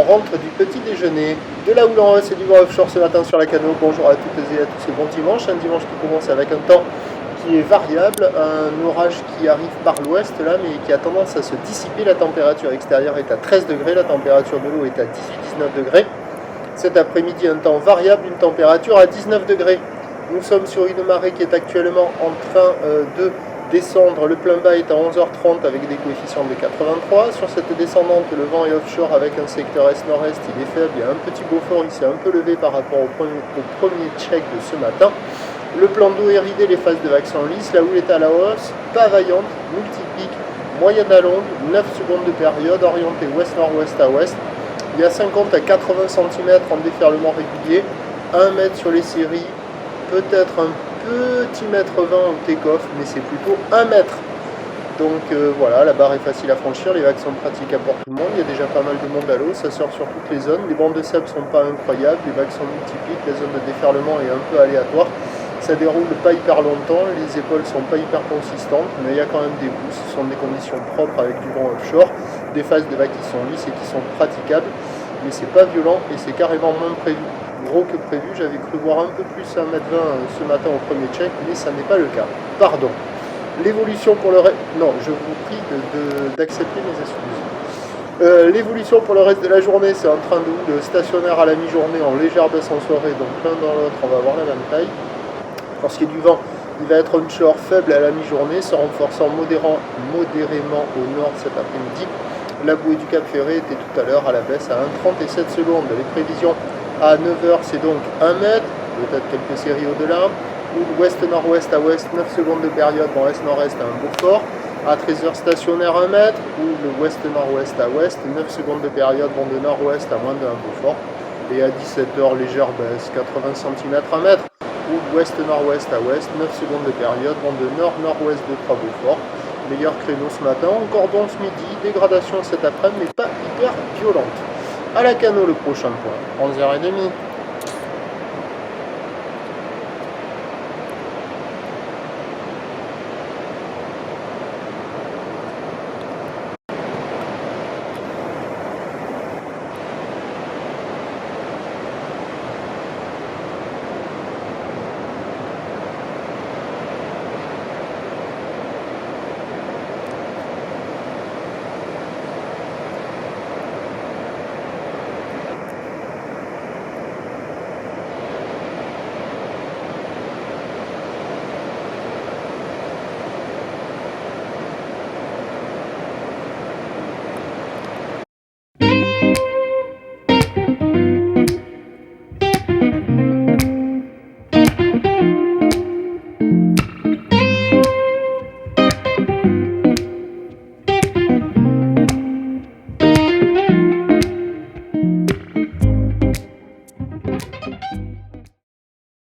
rentre du petit déjeuner. De la houle en hausse et du vent offshore ce matin sur la Cano. Bonjour à toutes et à tous et bon dimanche. Un dimanche qui commence avec un temps qui est variable, un orage qui arrive par l'ouest là, mais qui a tendance à se dissiper. La température extérieure est à 13 degrés, la température de l'eau est à 18-19 degrés. Cet après-midi, un temps variable, une température à 19 degrés. Nous sommes sur une marée qui est actuellement en train de descendre. Le plein bas est à 11h30 avec des coefficients de 83. Sur cette descendante, le vent est offshore avec un secteur est-nord-est. Il est faible, il y a un petit Beaufort, il s'est un peu levé par rapport au premier check de ce matin. Le plan d'eau est ridé, les phases de vagues sont lisses. La houle est à la hausse, pas vaillante, multiplique, moyenne à longue, 9 secondes de période, orientée ouest-nord-ouest à ouest. Il y a 50 à 80 cm en déferlement régulier, 1 mètre sur les séries, peut-être un petit mètre 20 au take-off, mais c'est plutôt 1 mètre. Donc voilà, la barre est facile à franchir, les vagues sont praticables pour tout le monde, il y a déjà pas mal de monde à l'eau, ça sort sur toutes les zones, les bandes de sable sont pas incroyables, les vagues sont multiples, la zone de déferlement est un peu aléatoire, ça déroule pas hyper longtemps, les épaules sont pas hyper consistantes, mais il y a quand même des boosts, ce sont des conditions propres avec du vent offshore, des phases de vagues qui sont lisses et qui sont praticables, mais c'est pas violent et c'est carrément moins prévu. Gros que prévu, j'avais cru voir un peu plus 1 m 20 ce matin au premier check, mais ça n'est pas le cas. Pardon. L'évolution pour le reste... Non, je vous prie d'accepter mes excuses. L'évolution pour le reste de la journée, c'est un train de houle stationnaire à la mi-journée en légère baisse en soirée, donc l'un dans l'autre, on va avoir la même taille. Pour ce qui est du vent, il va être onshore faible à la mi-journée, se renforçant modérément au nord cet après-midi. La bouée du Cap Ferré était tout à l'heure à la baisse à 1,37 secondes. Les prévisions à 9h, c'est donc 1 mètre, peut-être quelques séries au-delà. Ouest-nord-ouest à ouest, 9 secondes de période, dans est-nord-est à un Beaufort. À 13h, stationnaire 1 mètre, ou le ouest-nord-ouest à ouest, 9 secondes de période, vont de nord-ouest à moins de 1 Beaufort. Et à 17h, légère baisse, 80 cm 1 mètre, ou ouest-nord-ouest à ouest, 9 secondes de période, vont de nord-nord-ouest de 3 Beaufort. Meilleur créneau ce matin, encore bon ce midi, dégradation cet après-midi, mais pas hyper violente. À la Cano, le prochain point, 11h30.